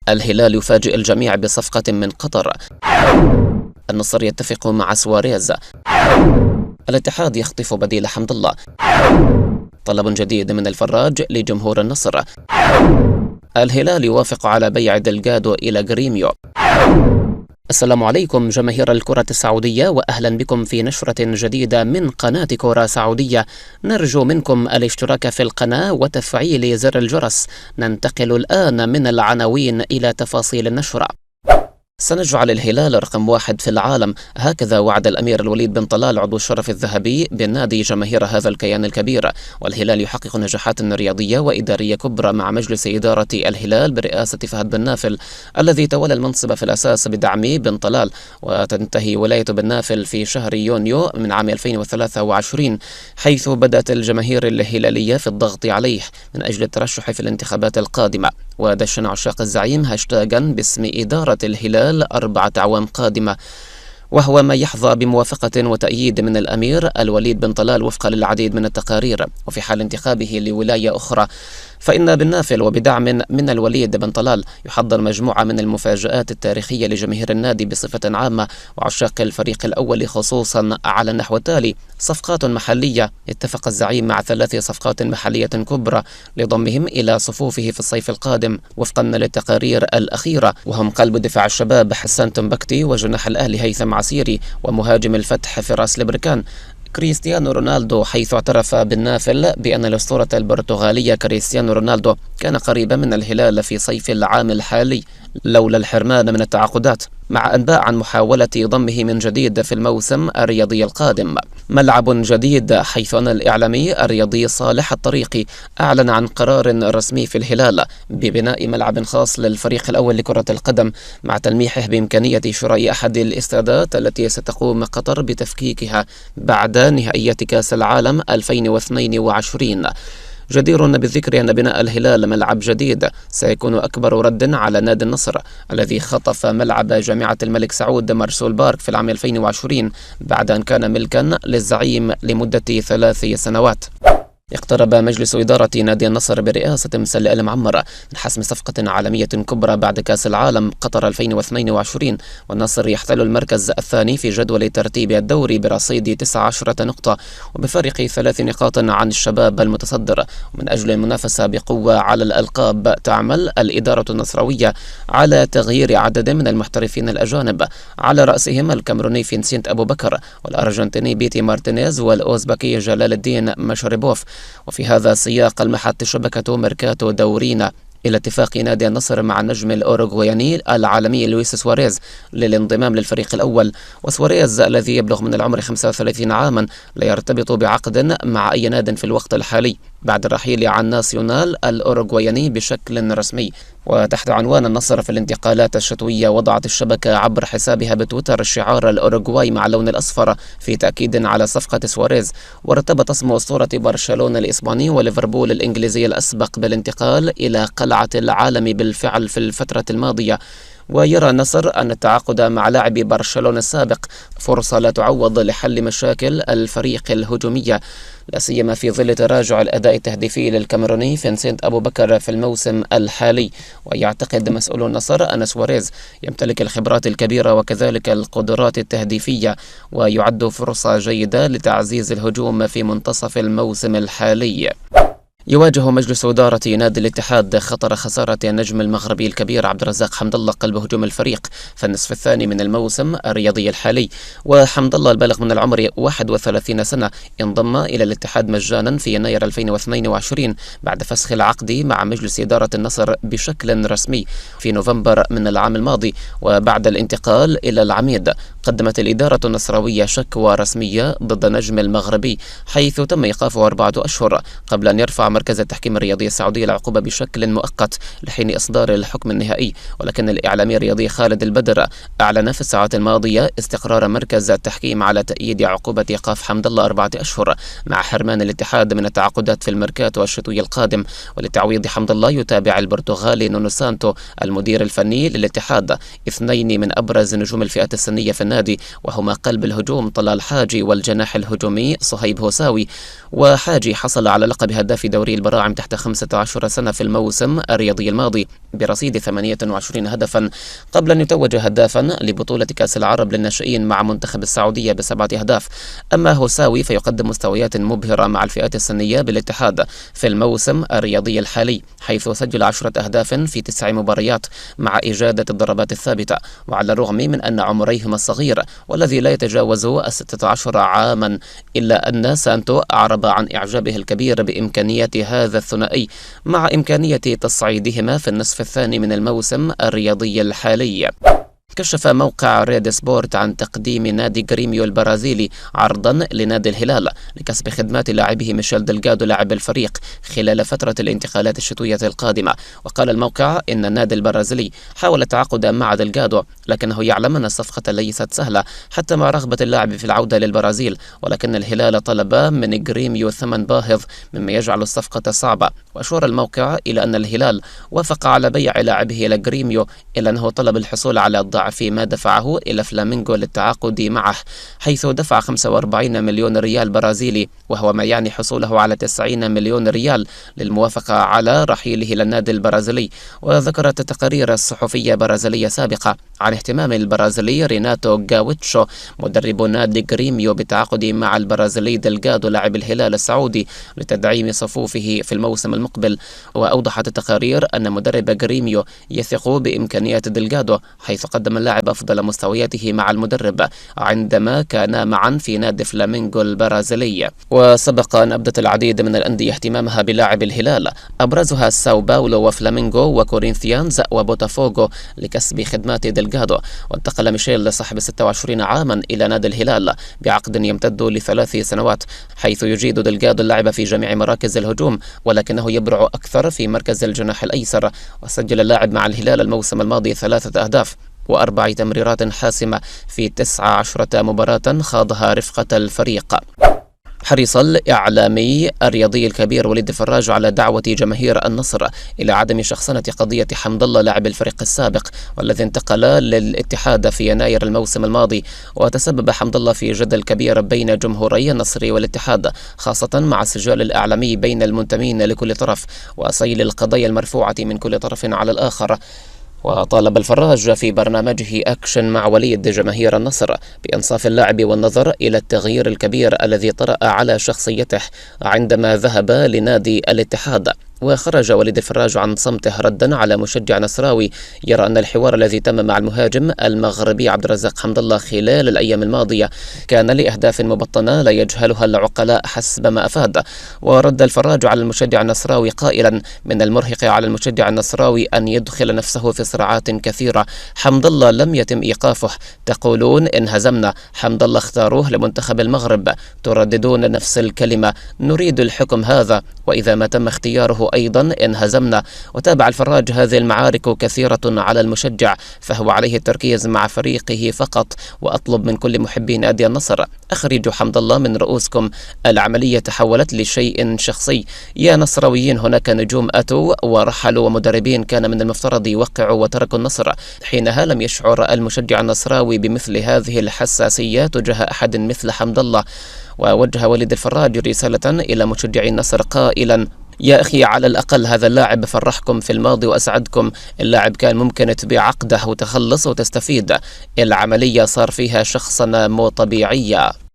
الهلال يفاجئ الجميع بصفقة من قطر. النصر يتفق مع سواريز. الاتحاد يخطف بديل حمد الله. طلب جديد من الفراج لجمهور النصر. الهلال يوافق على بيع دلغادو إلى غريميو. السلام عليكم جماهير الكرة السعودية، وأهلا بكم في نشرة جديدة من قناة كرة سعودية. نرجو منكم الاشتراك في القناة وتفعيل زر الجرس. ننتقل الآن من العناوين إلى تفاصيل النشرة. سنجعل الهلال رقم 1 في العالم، هكذا وعد الأمير الوليد بن طلال عضو الشرف الذهبي بالنادي جماهير هذا الكيان الكبير. والهلال يحقق نجاحات رياضية وإدارية كبرى مع مجلس إدارة الهلال برئاسة فهد بن نافل الذي تولى المنصب في الأساس بدعم بن طلال. وتنتهي ولاية بن نافل في شهر يونيو من عام 2023، حيث بدأت الجماهير الهلالية في الضغط عليه من أجل الترشح في الانتخابات القادمة. ودشن عشاق الزعيم هاشتاغا باسم إدارة الهلال 4 أعوام قادمة، وهو ما يحظى بموافقة وتأييد من الأمير الوليد بن طلال وفقا للعديد من التقارير. وفي حال انتخابه لولاية أخرى فإن بن نافل وبدعم من الوليد بن طلال يحضر مجموعة من المفاجآت التاريخية لجماهير النادي بصفة عامة وعشاق الفريق الأول خصوصا على النحو التالي: صفقات محلية. اتفق الزعيم مع 3 صفقات محلية كبرى لضمهم إلى صفوفه في الصيف القادم وفقا للتقارير الأخيرة، وهم قلب دفاع الشباب حسان تنبكتي، وجناح الأهلي هيثم عسيري، ومهاجم الفتح فراس لبركان كريستيانو رونالدو، حيث اعترف بن نافل بأن الأسطورة البرتغالية كريستيانو رونالدو كان قريبا من الهلال في صيف العام الحالي لولا الحرمان من التعاقدات، مع أنباء عن محاولة ضمه من جديد في الموسم الرياضي القادم. ملعب جديد، حيث أن الإعلامي الرياضي صالح الطريقي أعلن عن قرار رسمي في الهلال ببناء ملعب خاص للفريق الأول لكرة القدم، مع تلميحه بإمكانية شراء أحد الاستادات التي ستقوم قطر بتفكيكها بعد نهائية كأس العالم 2022. جدير بالذكر أن بناء الهلال ملعب جديد سيكون أكبر رد على نادي النصر الذي خطف ملعب جامعة الملك سعود مرسول بارك في العام 2020 بعد أن كان ملكا للزعيم لمدة 3 سنوات. اقترب مجلس إدارة نادي النصر برئاسة مسل المعمر من حسم صفقة عالمية كبرى بعد كأس العالم قطر 2022، والنصر يحتل المركز الثاني في جدول ترتيب الدوري برصيد 19 نقطة وبفارق 3 نقاط عن الشباب المتصدر. ومن أجل المنافسة بقوة على الألقاب تعمل الإدارة النصراوية على تغيير عدد من المحترفين الأجانب، على رأسهم الكاميروني فينسنت أبو بكر والأرجنتيني بيتي مارتينيز والأوزبكي جلال الدين مشاربوف. وفي هذا السياق ألمحت شبكة ميركاتو دورينا إلى اتفاق نادي النصر مع النجم الأوروغوياني العالمي لويس سواريز للانضمام للفريق الأول. وسواريز الذي يبلغ من العمر 35 عاما لا يرتبط بعقد مع أي ناد في الوقت الحالي بعد الرحيل عن ناسيونال الأوروغوياني بشكل رسمي. وتحت عنوان النصر في الانتقالات الشتوية وضعت الشبكة عبر حسابها بتويتر شعار الأوروغواي مع اللون الأصفر في تأكيد على صفقة سواريز، وارتبط اسم أسطورة برشلونة الإسباني وليفربول الإنجليزي الأسبق بالانتقال إلى قلعة العالم بالفعل في الفترة الماضية. ويرى النصر أن التعاقد مع لاعب برشلونة السابق فرصة لا تعوض لحل مشاكل الفريق الهجومية، لا سيما في ظل تراجع الأداء التهديفي للكاميروني فينسنت أبو بكر في الموسم الحالي. ويعتقد مسؤول النصر أن سواريز يمتلك الخبرات الكبيرة وكذلك القدرات التهديفية، ويعد فرصة جيدة لتعزيز الهجوم في منتصف الموسم الحالي. يواجه مجلس إدارة نادي الاتحاد خطر خسارة النجم المغربي الكبير عبد الرزاق حمد الله قلب هجوم الفريق في النصف الثاني من الموسم الرياضي الحالي. وحمد الله البالغ من العمر 31 سنة انضم إلى الاتحاد مجانا في يناير 2022 بعد فسخ العقد مع مجلس إدارة النصر بشكل رسمي في نوفمبر من العام الماضي. وبعد الانتقال إلى العميد قدمت الإدارة النصراوية شكوى رسمية ضد النجم المغربي، حيث تم إيقافه 4 أشهر قبل أن يرفع مركز التحكيم الرياضي السعودي العقوبة بشكل مؤقت لحين إصدار الحكم النهائي. ولكن الإعلامي الرياضي خالد البدر أعلن في الساعات الماضية استقرار مركز التحكيم على تأييد عقوبة إيقاف حمد الله 4 أشهر مع حرمان الاتحاد من التعاقدات في الميركاتو الشتوي القادم. ولتعويض حمد الله يتابع البرتغالي نونو سانتو المدير الفني للاتحاد 2 من أبرز نجوم الفئات السنية في النادي النادي، وهما قلب الهجوم طلال حاجي والجناح الهجومي صهيب هوساوي. وحاجي حصل على لقب هداف دوري البراعم تحت 15 سنة في الموسم الرياضي الماضي برصيد 28 هدفا، قبل أن يتوج هدافا لبطولة كأس العرب للناشئين مع منتخب السعودية ب7 أهداف. أما هوساوي فيقدم مستويات مبهرة مع الفئات السنية بالاتحاد في الموسم الرياضي الحالي، حيث سجل 10 أهداف في 9 مباريات مع إجادة الضربات الثابتة. وعلى الرغم من أن عمريهما الصغير والذي لا يتجاوز 16 عاما، إلا أن سانتو أعرب عن إعجابه الكبير بإمكانية هذا الثنائي مع إمكانية تصعيدهما في النصف الثاني من الموسم الرياضي الحالي. كشف موقع ريد سبورت عن تقديم نادي غريميو البرازيلي عرضا لنادي الهلال لكسب خدمات لاعبه ميشيل دلغادو لاعب الفريق خلال فترة الانتقالات الشتوية القادمة. وقال الموقع إن النادي البرازيلي حاول التعاقد مع دلغادو، لكنه يعلم أن الصفقة ليست سهلة حتى مع رغبة اللاعب في العودة للبرازيل، ولكن الهلال طلب من غريميو ثمن باهظ مما يجعل الصفقة صعبة. وأشار الموقع إلى أن الهلال وافق على بيع لاعبه إلى غريميو، إلا أنه طلب الحصول على ضعف ما دفعه إلى فلامينغو للتعاقد معه، حيث دفع 45 مليون ريال برازيلي، وهو ما يعني حصوله على 90 مليون ريال للموافقة على رحيله إلى النادي البرازيلي. وذكرت تقارير الصحفية برازيلية سابقة عن اهتمام البرازيلي ريناتو غاويتشو مدرب نادي غريميو بالتعاقد مع البرازيلي دلغادو لاعب الهلال السعودي لتدعيم صفوفه في الموسم المقبل. وأوضحت التقارير أن مدرب غريميو يثق بإمكانيات دلغادو، حيث قدم اللاعب أفضل مستوياته مع المدرب عندما كانا معا في نادي فلامينغو البرازيلي. وسبق أن أبدت العديد من الأندية اهتمامها بلاعب الهلال، أبرزها ساو باولو وفلامينغو وكورينثيانز وبوتافوغو لكسب خدمات دلغادو. وانتقل ميشيل صاحب 26 عاما إلى نادي الهلال بعقد يمتد ل3 سنوات، حيث يجيد دلغادو اللعب في جميع مراكز الهجوم، ولكنه يبرع أكثر في مركز الجناح الأيسر. وسجل اللاعب مع الهلال الموسم الماضي 3 أهداف و4 تمريرات حاسمة في 19 مباراة خاضها رفقة الفريق. حرص الإعلامي الرياضي الكبير وليد الفراج على دعوة جماهير النصر إلى عدم شخصنة قضية حمد الله لاعب الفريق السابق والذي انتقل للاتحاد في يناير الموسم الماضي. وتسبب حمد الله في جدل كبير بين جمهوري النصر والاتحاد، خاصة مع السجال الإعلامي بين المنتمين لكل طرف وسيل القضايا المرفوعة من كل طرف على الآخر. وطالب الفراج في برنامجه أكشن مع وليد جماهير النصر بإنصاف اللاعب والنظر إلى التغيير الكبير الذي طرأ على شخصيته عندما ذهب لنادي الاتحاد. وخرج وليد الفراج عن صمته ردا على مشجع نصراوي يرى أن الحوار الذي تم مع المهاجم المغربي عبد الرزاق حمد الله خلال الأيام الماضية كان لأهداف مبطنة لا يجهلها العقلاء حسب ما أفاد. ورد الفراج على المشجع النصراوي قائلا: من المرهق على المشجع النصراوي أن يدخل نفسه في صراعات كثيرة. حمد الله لم يتم إيقافه، تقولون إن هزمنا، حمد الله اختاروه لمنتخب المغرب، ترددون نفس الكلمة، نريد الحكم هذا، وإذا ما تم اختياره أيضا إن هزمنا. وتابع الفراج: هذه المعارك كثيرة على المشجع، فهو عليه التركيز مع فريقه فقط، وأطلب من كل محبي نادي النصر: أخرجوا حمد الله من رؤوسكم، العملية تحولت لشيء شخصي. يا نصراويين، هناك نجوم أتوا ورحلوا ومدربين كان من المفترض يوقعوا وتركوا النصر. حينها لم يشعر المشجع النصراوي بمثل هذه الحساسية تجاه أحد مثل حمد الله. ووجه وليد الفراج رسالة إلى مشجعي النصر قائلا: يا أخي، على الأقل هذا اللاعب فرحكم في الماضي وأسعدكم، اللاعب كان ممكن تبيع عقده وتخلص وتستفيد، العملية صار فيها شخصنة مو طبيعية.